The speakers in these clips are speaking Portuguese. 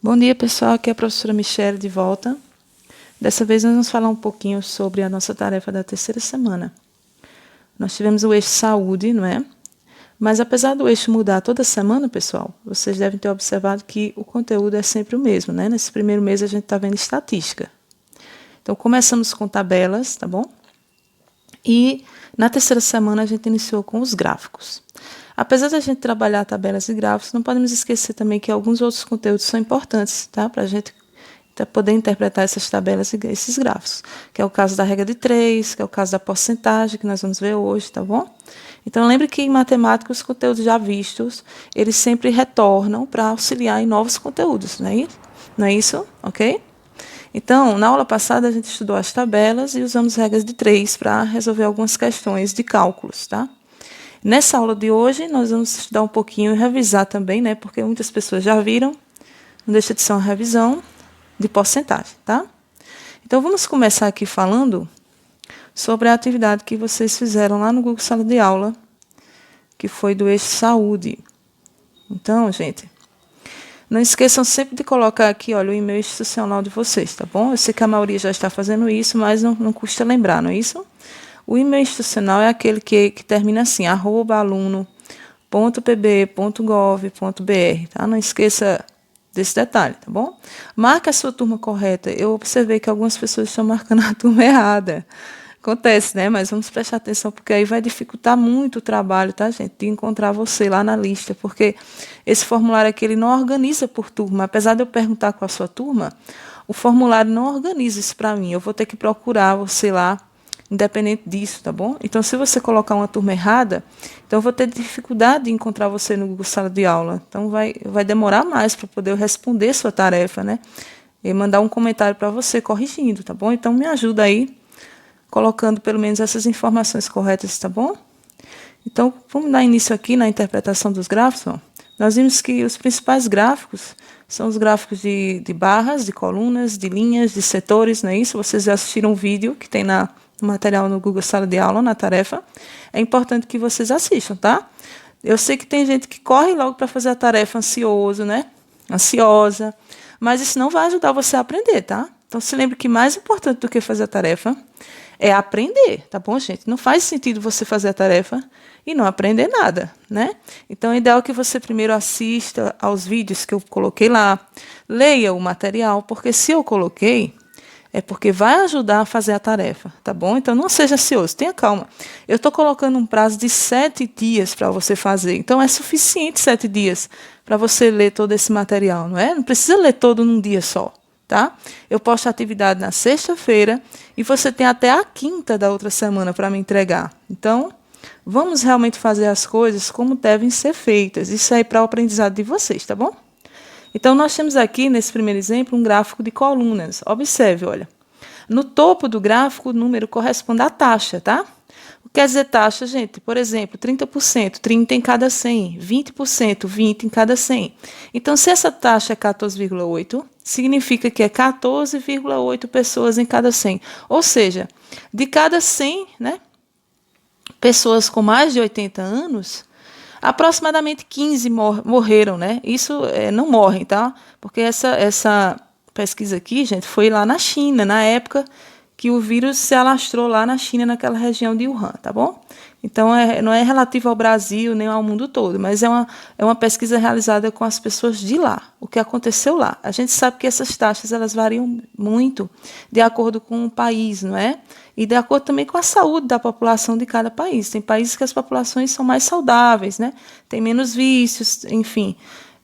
Bom dia, pessoal. Aqui é a professora Michele de volta. Dessa vez nós vamos falar um pouquinho sobre a nossa tarefa da terceira semana. Nós tivemos o eixo saúde, não é? Mas apesar do eixo mudar toda semana, pessoal, vocês devem ter observado que o conteúdo é sempre o mesmo, né? Nesse primeiro mês a gente está vendo estatística. Então começamos com tabelas, tá bom? E na terceira semana a gente iniciou com os gráficos. Apesar da gente trabalhar tabelas e gráficos, não podemos esquecer também que alguns outros conteúdos são importantes, tá? Para a gente poder interpretar essas tabelas e esses gráficos, que é o caso da regra de 3, que é o caso da porcentagem, que nós vamos ver hoje, tá bom? Então, lembre que em matemática, os conteúdos já vistos, eles sempre retornam para auxiliar em novos conteúdos, não é isso? Não é isso? Ok? Então, na aula passada, a gente estudou as tabelas e usamos regras de 3 para resolver algumas questões de cálculos, tá? Nessa aula de hoje, nós vamos estudar um pouquinho e revisar também, né? Porque muitas pessoas já viram, não deixa de ser uma revisão de porcentagem, tá? Então, vamos começar aqui falando sobre a atividade que vocês fizeram lá no Google Sala de Aula, que foi do eixo saúde. Então, gente, não esqueçam sempre de colocar aqui, olha, o e-mail institucional de vocês, tá bom? Eu sei que a maioria já está fazendo isso, mas não custa lembrar, não é isso? O e-mail institucional é aquele que termina assim, @aluno.pb.gov.br, tá? Não esqueça desse detalhe, tá bom? Marque a sua turma correta. Eu observei que algumas pessoas estão marcando a turma errada. Acontece, né? Mas vamos prestar atenção, porque aí vai dificultar muito o trabalho, tá, gente? De encontrar você lá na lista, porque esse formulário aqui, ele não organiza por turma. Apesar de eu perguntar qual a sua turma, o formulário não organiza isso para mim. Eu vou ter que procurar você lá, independente disso, tá bom? Então, se você colocar uma turma errada, então eu vou ter dificuldade de encontrar você no Google Sala de Aula. Então, vai demorar mais para poder eu responder sua tarefa, né? E mandar um comentário para você corrigindo, tá bom? Então, me ajuda aí, colocando pelo menos essas informações corretas, tá bom? Então, vamos dar início aqui na interpretação dos gráficos. Ó. Nós vimos que os principais gráficos são os gráficos de barras, de colunas, de linhas, de setores, não é isso? Vocês já assistiram um vídeo que tem no material no Google Sala de Aula, na tarefa. É importante que vocês assistam, tá? Eu sei que tem gente que corre logo para fazer a tarefa ansioso, né? Ansiosa. Mas isso não vai ajudar você a aprender, tá? Então, se lembre que mais importante do que fazer a tarefa é aprender, tá bom, gente? Não faz sentido você fazer a tarefa e não aprender nada, né? Então, é ideal que você primeiro assista aos vídeos que eu coloquei lá, leia o material, porque se eu coloquei, é porque vai ajudar a fazer a tarefa, tá bom? Então, não seja ansioso, tenha calma. Eu estou colocando um prazo de 7 dias para você fazer, então é suficiente 7 dias para você ler todo esse material, não é? Não precisa ler todo num dia só. Tá? Eu posto a atividade na sexta-feira e você tem até a quinta da outra semana para me entregar. Então, vamos realmente fazer as coisas como devem ser feitas. Isso aí para o aprendizado de vocês, tá bom? Então, nós temos aqui, nesse primeiro exemplo, um gráfico de colunas. Observe, olha. No topo do gráfico, o número corresponde à taxa, tá? O que quer dizer taxa, gente? Por exemplo, 30%, 30 em cada 100, 20%, 20 em cada 100. Então, se essa taxa é 14,8, significa que é 14,8 pessoas em cada 100. Ou seja, de cada 100, né, pessoas com mais de 80 anos, aproximadamente 15 morreram, né? Isso não morrem, tá? Porque essa pesquisa aqui, gente, foi lá na China, na época que o vírus se alastrou lá na China, naquela região de Wuhan, tá bom? Então, não é relativo ao Brasil nem ao mundo todo, mas é uma pesquisa realizada com as pessoas de lá, o que aconteceu lá. A gente sabe que essas taxas elas variam muito de acordo com o país, não é? E de acordo também com a saúde da população de cada país. Tem países que as populações são mais saudáveis, né? Tem menos vícios, enfim,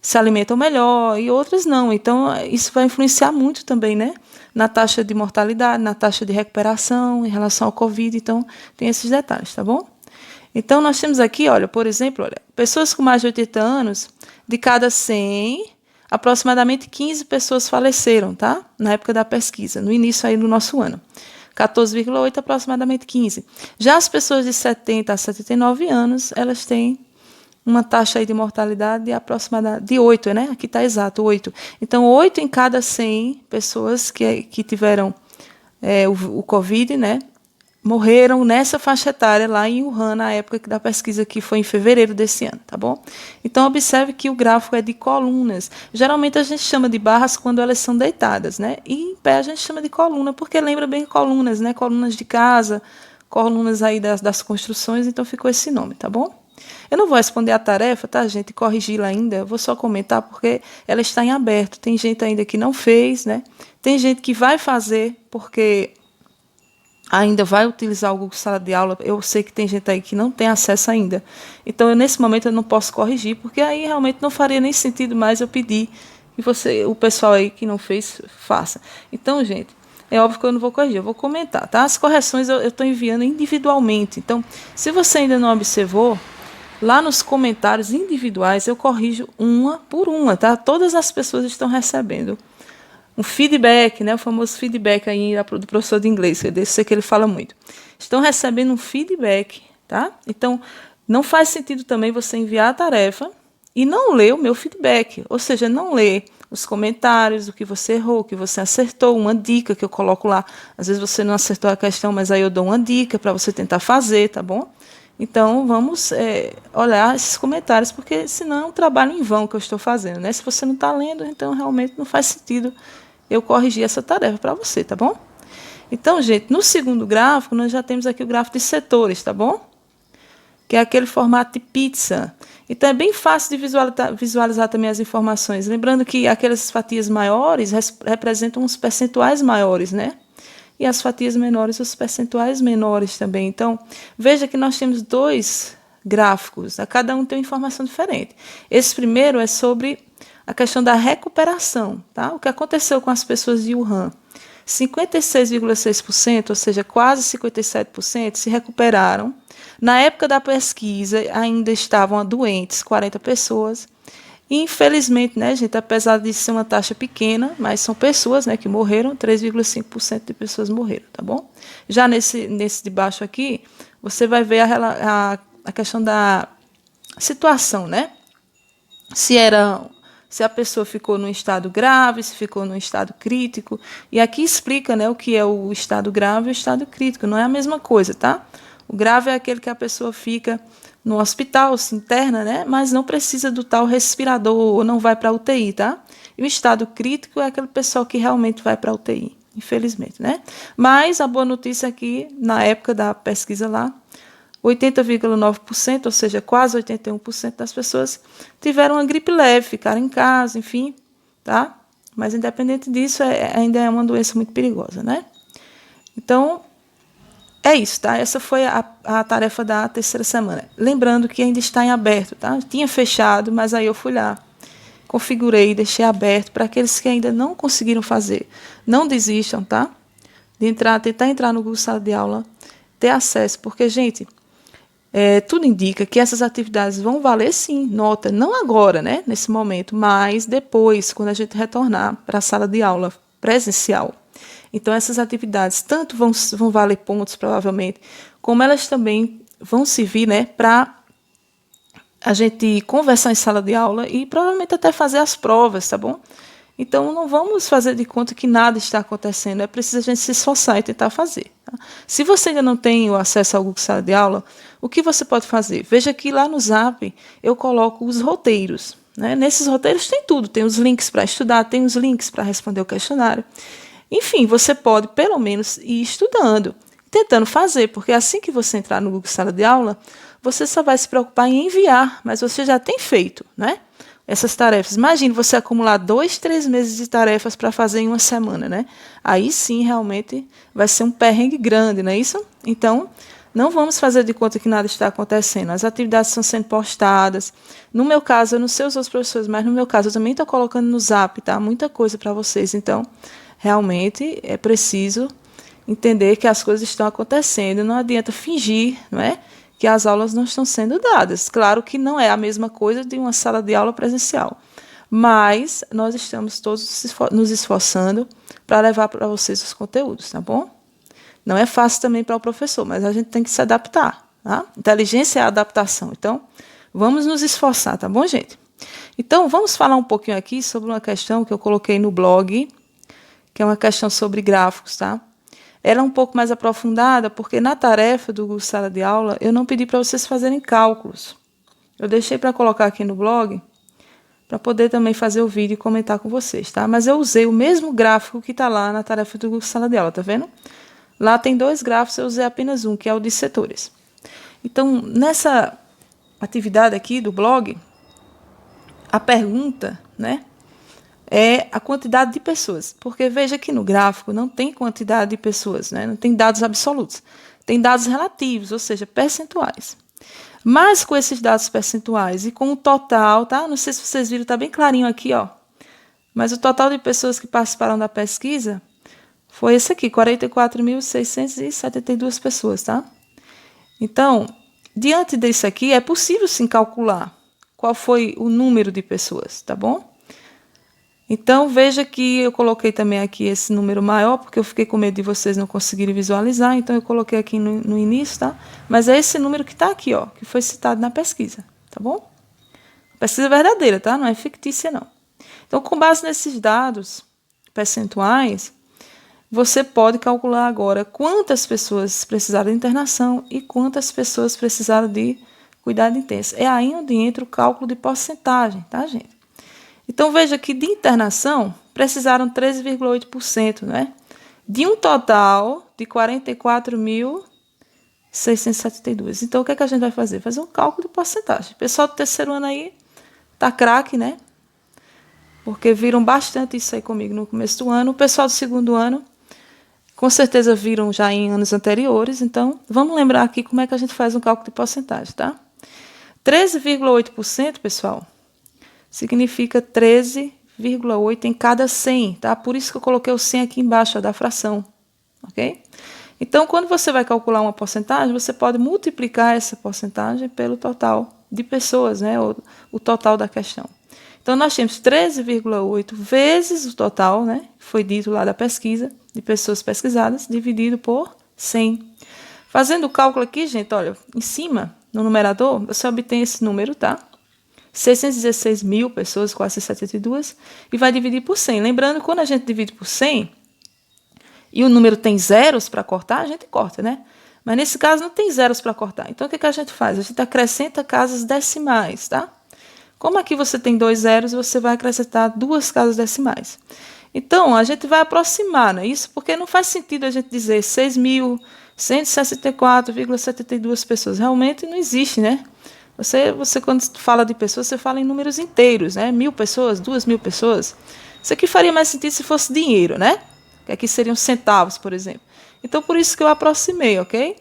se alimentam melhor, e outras não. Então, isso vai influenciar muito também, né? Na taxa de mortalidade, na taxa de recuperação em relação ao Covid. Então, tem esses detalhes, tá bom? Então, nós temos aqui, olha, por exemplo, olha, pessoas com mais de 80 anos, de cada 100, aproximadamente 15 pessoas faleceram, tá? Na época da pesquisa, no início aí do nosso ano. 14,8, aproximadamente 15. Já as pessoas de 70 a 79 anos, elas têm uma taxa aí de mortalidade aproximada de 8, né? Aqui está exato, 8. Então, 8 em cada 100 pessoas que tiveram o Covid, né? morreram nessa faixa etária lá em Wuhan, na época da pesquisa, que foi em fevereiro desse ano, tá bom? Então, observe que o gráfico é de colunas. Geralmente a gente chama de barras quando elas são deitadas, né? E em pé a gente chama de coluna, porque lembra bem colunas, né? Colunas de casa, colunas aí das construções, então ficou esse nome, tá bom? Eu não vou responder a tarefa, tá, gente? Corrigi-la ainda, eu vou só comentar porque ela está em aberto. Tem gente ainda que não fez, né? Tem gente que vai fazer porque ainda vai utilizar o Google Sala de Aula. Eu sei que tem gente aí que não tem acesso ainda. Então, nesse momento, eu não posso corrigir, porque aí realmente não faria nem sentido mais eu pedir que você, o pessoal aí que não fez, faça. Então, gente, é óbvio que eu não vou corrigir, eu vou comentar, tá? As correções eu estou enviando individualmente. Então, se você ainda não observou, lá nos comentários individuais eu corrijo uma por uma, tá? Todas as pessoas estão recebendo um feedback, né, o famoso feedback aí do professor de inglês, que eu sei que ele fala muito. Estão recebendo um feedback, tá? Então, não faz sentido também você enviar a tarefa e não ler o meu feedback, ou seja, não ler os comentários, o que você errou, o que você acertou, uma dica que eu coloco lá. Às vezes você não acertou a questão, mas aí eu dou uma dica para você tentar fazer, tá bom? Então, vamos olhar esses comentários, porque senão é um trabalho em vão que eu estou fazendo, né? Se você não está lendo, então realmente não faz sentido eu corrigir essa tarefa para você, tá bom? Então, gente, no segundo gráfico, nós já temos aqui o gráfico de setores, tá bom? Que é aquele formato de pizza. Então, é bem fácil de visualizar também as informações. Lembrando que aquelas fatias maiores representam os percentuais maiores, né? E as fatias menores, os percentuais menores também. Então, veja que nós temos dois gráficos, cada um tem uma informação diferente. Esse primeiro é sobre a questão da recuperação, tá? O que aconteceu com as pessoas de Wuhan? 56,6%, ou seja, quase 57%, se recuperaram. Na época da pesquisa, ainda estavam doentes 40 pessoas. E, infelizmente, né, gente, apesar de ser uma taxa pequena, mas são pessoas, né, que morreram, 3,5% de pessoas morreram, tá bom? Já nesse de baixo aqui, você vai ver a questão da situação, né? Se a pessoa ficou num estado grave, se ficou num estado crítico. E aqui explica, né, o que é o estado grave e o estado crítico. Não é a mesma coisa, tá? O grave é aquele que a pessoa fica no hospital, se interna, né, mas não precisa do tal respirador ou não vai para a UTI, tá? E o estado crítico é aquele pessoal que realmente vai para a UTI, infelizmente, né? Mas a boa notícia é que, na época da pesquisa lá, 80,9%, ou seja, quase 81% das pessoas tiveram uma gripe leve, ficaram em casa, enfim, tá? Mas, independente disso, ainda é uma doença muito perigosa, né? Então, é isso, tá? Essa foi a tarefa da terceira semana. Lembrando que ainda está em aberto, tá? Tinha fechado, mas aí eu fui lá, configurei e deixei aberto para aqueles que ainda não conseguiram fazer. Não desistam, tá? De tentar entrar no Google Sala de Aula, ter acesso, porque, gente, tudo indica que essas atividades vão valer sim, nota, não agora, né, nesse momento, mas depois, quando a gente retornar para a sala de aula presencial. Então, essas atividades tanto vão valer pontos, provavelmente, como elas também vão servir, né, para a gente conversar em sala de aula e provavelmente até fazer as provas, tá bom? Então, não vamos fazer de conta que nada está acontecendo, é preciso a gente se esforçar e tentar fazer. Tá? Se você ainda não tem o acesso ao Google Sala de Aula, o que você pode fazer? Veja que lá no Zap eu coloco os roteiros. Né? Nesses roteiros tem tudo, tem os links para estudar, tem os links para responder o questionário. Enfim, você pode pelo menos ir estudando, tentando fazer, porque assim que você entrar no Google Sala de Aula, você só vai se preocupar em enviar, mas você já tem feito, né? Essas tarefas. Imagine você acumular 2, 3 meses de tarefas para fazer em uma semana, né? Aí sim, realmente, vai ser um perrengue grande, não é isso? Então, não vamos fazer de conta que nada está acontecendo. As atividades estão sendo postadas. No meu caso, eu não sei os outros professores, mas no meu caso, eu também estou colocando no Zap, tá? Muita coisa para vocês. Então, realmente, é preciso entender que as coisas estão acontecendo. Não adianta fingir, não é? Que as aulas não estão sendo dadas. Claro que não é a mesma coisa de uma sala de aula presencial, mas nós estamos todos nos esforçando para levar para vocês os conteúdos, tá bom? Não é fácil também para o professor, mas a gente tem que se adaptar, tá? Inteligência é a adaptação, então vamos nos esforçar, tá bom, gente? Então, vamos falar um pouquinho aqui sobre uma questão que eu coloquei no blog, que é uma questão sobre gráficos, tá? ela é um pouco mais aprofundada, porque na tarefa do Google Sala de Aula, eu não pedi para vocês fazerem cálculos. Eu deixei para colocar aqui no blog, para poder também fazer o vídeo e comentar com vocês, tá? Mas eu usei o mesmo gráfico que está lá na tarefa do Google Sala de Aula, tá vendo? Lá tem 2 gráficos, eu usei apenas um, que é o de setores. Então, nessa atividade aqui do blog, a pergunta, né, é a quantidade de pessoas. Porque veja que no gráfico não tem quantidade de pessoas, né? Não tem dados absolutos. Tem dados relativos, ou seja, percentuais. Mas com esses dados percentuais e com o total, tá? Não sei se vocês viram, tá bem clarinho aqui, ó. Mas o total de pessoas que participaram da pesquisa foi esse aqui, 44.672 pessoas, tá? Então, diante disso aqui, é possível sim calcular qual foi o número de pessoas, tá bom? Então, veja que eu coloquei também aqui esse número maior, porque eu fiquei com medo de vocês não conseguirem visualizar, então eu coloquei aqui no início, tá? Mas é esse número que está aqui, ó, que foi citado na pesquisa, tá bom? Pesquisa verdadeira, tá? Não é fictícia, não. Então, com base nesses dados percentuais, você pode calcular agora quantas pessoas precisaram de internação e quantas pessoas precisaram de cuidado intenso. É aí onde entra o cálculo de porcentagem, tá, gente? Então, veja que de internação precisaram 13,8%, né? De um total de 44.672. Então, o que é que a gente vai fazer? Fazer um cálculo de porcentagem. O pessoal do terceiro ano aí tá craque, né? Porque viram bastante isso aí comigo no começo do ano. O pessoal do segundo ano, com certeza viram já em anos anteriores. Então, vamos lembrar aqui como é que a gente faz um cálculo de porcentagem, tá? 13,8%, pessoal, significa 13,8 em cada 100, tá? Por isso que eu coloquei o 100 aqui embaixo, ó, da fração, ok? Então, quando você vai calcular uma porcentagem, você pode multiplicar essa porcentagem pelo total de pessoas, né? O total da questão. Então, nós temos 13,8 vezes o total, né? Foi dito lá da pesquisa, de pessoas pesquisadas, dividido por 100. Fazendo o cálculo aqui, gente, olha, em cima, no numerador, você obtém esse número, tá? 616 mil pessoas, 472, e vai dividir por 100. Lembrando, quando a gente divide por 100, e o número tem zeros para cortar, a gente corta, né? Mas nesse caso não tem zeros para cortar. Então, o que a gente faz? A gente acrescenta casas decimais, tá? Como aqui você tem 2 zeros, você vai acrescentar 2 casas decimais. Então, a gente vai aproximar, né? Isso porque não faz sentido a gente dizer 6.164,72 pessoas. Realmente não existe, né? Você, quando fala de pessoas, você fala em números inteiros, né? 1.000 pessoas, 2.000 pessoas. Isso aqui faria mais sentido se fosse dinheiro, né? Que aqui seriam centavos, por exemplo. Então, por isso que eu aproximei, ok?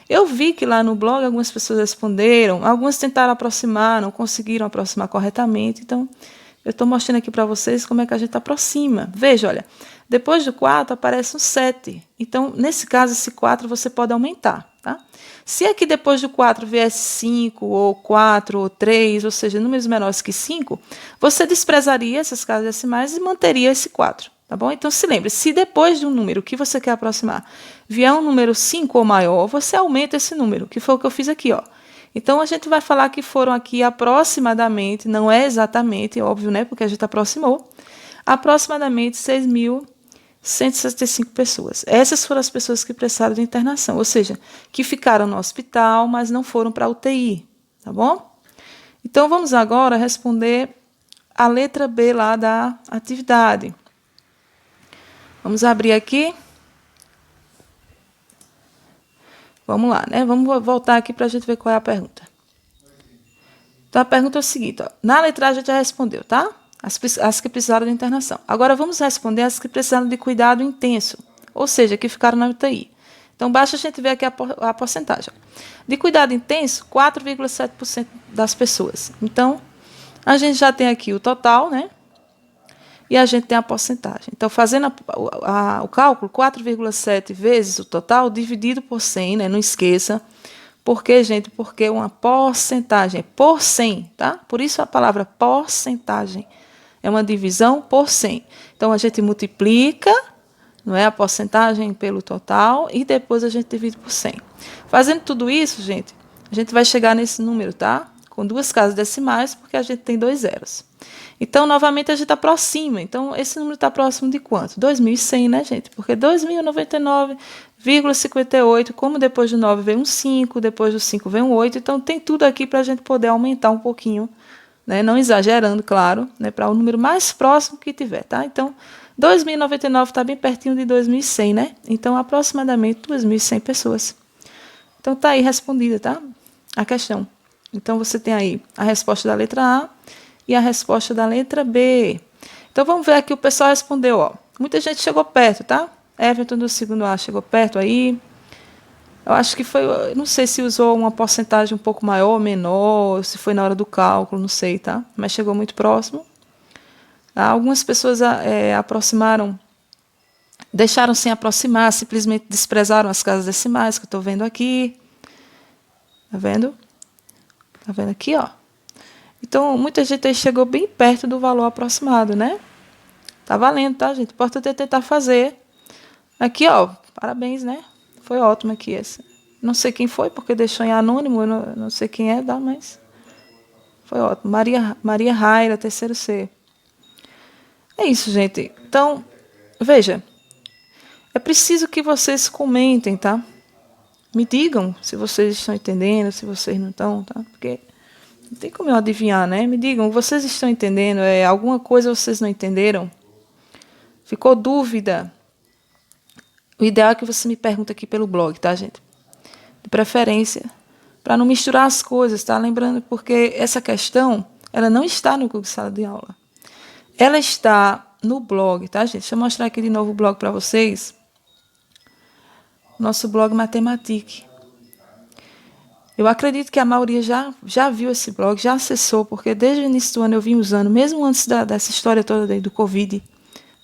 Eu vi que lá no blog algumas pessoas responderam, algumas tentaram aproximar, não conseguiram aproximar corretamente. Então, eu estou mostrando aqui para vocês como é que a gente aproxima. Veja, olha, depois do 4 aparece um 7. Então, nesse caso, esse 4 você pode aumentar, tá? Se aqui depois do 4 viesse 5, ou 4, ou 3, ou seja, números menores que 5, você desprezaria essas casas decimais e manteria esse 4, tá bom? Então, se lembre, se depois de um número que você quer aproximar vier um número 5 ou maior, você aumenta esse número, que foi o que eu fiz aqui, ó. Então, a gente vai falar que foram aqui aproximadamente, não é exatamente, óbvio, né? Porque a gente aproximou, aproximadamente 6.165 pessoas. Essas foram as pessoas que precisaram de internação, ou seja, que ficaram no hospital, mas não foram para a UTI, tá bom? Então, vamos agora responder a letra B lá da atividade. Vamos abrir aqui. Vamos lá, né? Vamos voltar aqui para a gente ver qual é a pergunta. Então, a pergunta é o seguinte, ó. Na letra A a gente já respondeu, tá? As que precisaram de internação. Agora, vamos responder as que precisaram de cuidado intenso, ou seja, que ficaram na UTI. Então, basta a gente ver aqui a porcentagem. De cuidado intenso, 4,7% das pessoas. Então, a gente já tem aqui o total, né? E a gente tem a porcentagem. Então, fazendo o cálculo, 4,7 vezes o total, dividido por 100, né? Não esqueça. Por quê, gente? Porque é uma porcentagem, por 100, tá? Por isso a palavra porcentagem. É uma divisão por 100. Então, a gente multiplica, não é, a porcentagem pelo total e depois a gente divide por 100. Fazendo tudo isso, gente, a gente vai chegar nesse número, tá? Com 2 casas decimais, porque a gente tem 2 zeros. Então, novamente, a gente aproxima. Então, esse número está próximo de quanto? 2.100, né, gente? Porque 2.099,58, como depois do 9 vem um 5, depois do 5 vem um 8, então tem tudo aqui para a gente poder aumentar um pouquinho, né? Não exagerando, claro, né? Para o número mais próximo que tiver, tá? Então, 2.099 está bem pertinho de 2.100, né? Então, aproximadamente 2.100 pessoas. Então, está aí respondida, tá? A questão. Então, você tem aí a resposta da letra A e a resposta da letra B. Então, vamos ver aqui, o pessoal respondeu, ó. Muita gente chegou perto, tá? Everton do segundo A chegou perto aí. Eu acho que foi, não sei se usou uma porcentagem um pouco maior ou menor, se foi na hora do cálculo, não sei, tá? Mas chegou muito próximo. Algumas pessoas aproximaram, deixaram sem aproximar, simplesmente desprezaram as casas decimais, que eu estou vendo aqui. Tá vendo? Tá vendo aqui, ó? Então, muita gente aí chegou bem perto do valor aproximado, né? Tá valendo, tá, gente? Importante é tentar fazer. Aqui, ó, parabéns, né? Foi ótimo aqui esse. Não sei quem foi, porque deixou em anônimo, eu não sei quem é, tá, mas foi ótimo. Maria Raira, terceiro C. É isso, gente. Então, veja, é preciso que vocês comentem, tá? Me digam se vocês estão entendendo, se vocês não estão, tá? Porque não tem como eu adivinhar, né? Me digam, vocês estão entendendo? Alguma coisa vocês não entenderam? Ficou dúvida? O ideal é que você me pergunte aqui pelo blog, tá, gente? De preferência, para não misturar as coisas, tá? Lembrando, porque essa questão, ela não está no Google Sala de Aula. Ela está no blog, tá, gente? Deixa eu mostrar aqui de novo o blog para vocês. Nosso blog Matematique. Eu acredito que a maioria já viu esse blog, já acessou, porque desde o início do ano eu vim usando, mesmo antes dessa história toda do Covid,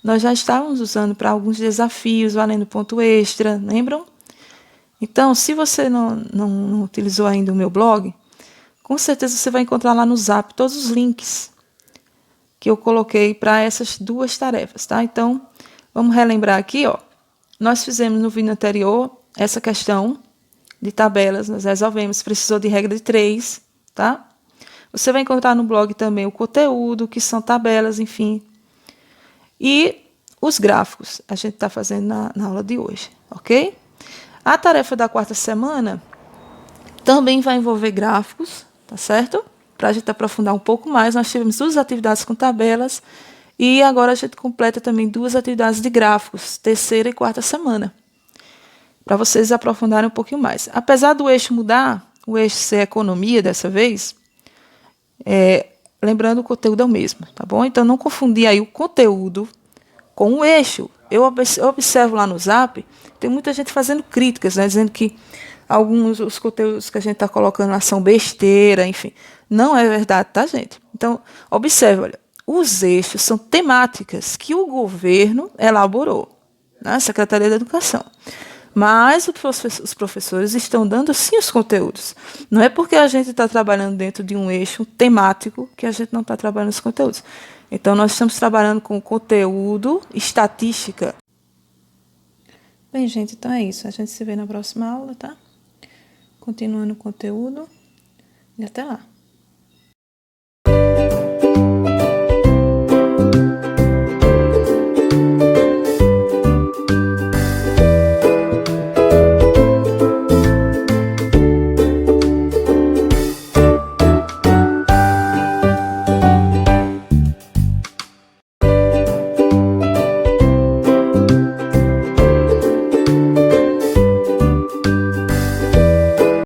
nós já estávamos usando para alguns desafios, valendo ponto extra, lembram? Então, se você não utilizou ainda o meu blog, com certeza você vai encontrar lá no Zap todos os links que eu coloquei para essas duas tarefas, tá? Então, vamos relembrar aqui, ó. Nós fizemos no vídeo anterior essa questão de tabelas, nós resolvemos, precisou de regra de 3, tá? Você vai encontrar no blog também o conteúdo, que são tabelas, enfim. E os gráficos, a gente está fazendo na aula de hoje, ok? A tarefa da quarta semana também vai envolver gráficos, tá certo? Para a gente aprofundar um pouco mais, nós tivemos 2 atividades com tabelas e agora a gente completa também 2 atividades de gráficos, terceira e quarta semana, para vocês aprofundarem um pouquinho mais. Apesar do eixo mudar, o eixo ser economia dessa vez, lembrando, o conteúdo é o mesmo, tá bom? Então, não confundir aí o conteúdo com o eixo. Eu observo lá no Zap, tem muita gente fazendo críticas, né, dizendo que alguns os conteúdos que a gente está colocando lá são besteira, enfim. Não é verdade, tá, gente? Então, observe, olha, os eixos são temáticas que o governo elaborou, né, a Secretaria da Educação. Mas os professores estão dando, sim, os conteúdos. Não é porque a gente está trabalhando dentro de um eixo temático que a gente não está trabalhando os conteúdos. Então, nós estamos trabalhando com conteúdo, estatística. Bem, gente, então é isso. A gente se vê na próxima aula, tá? Continuando o conteúdo. E até lá.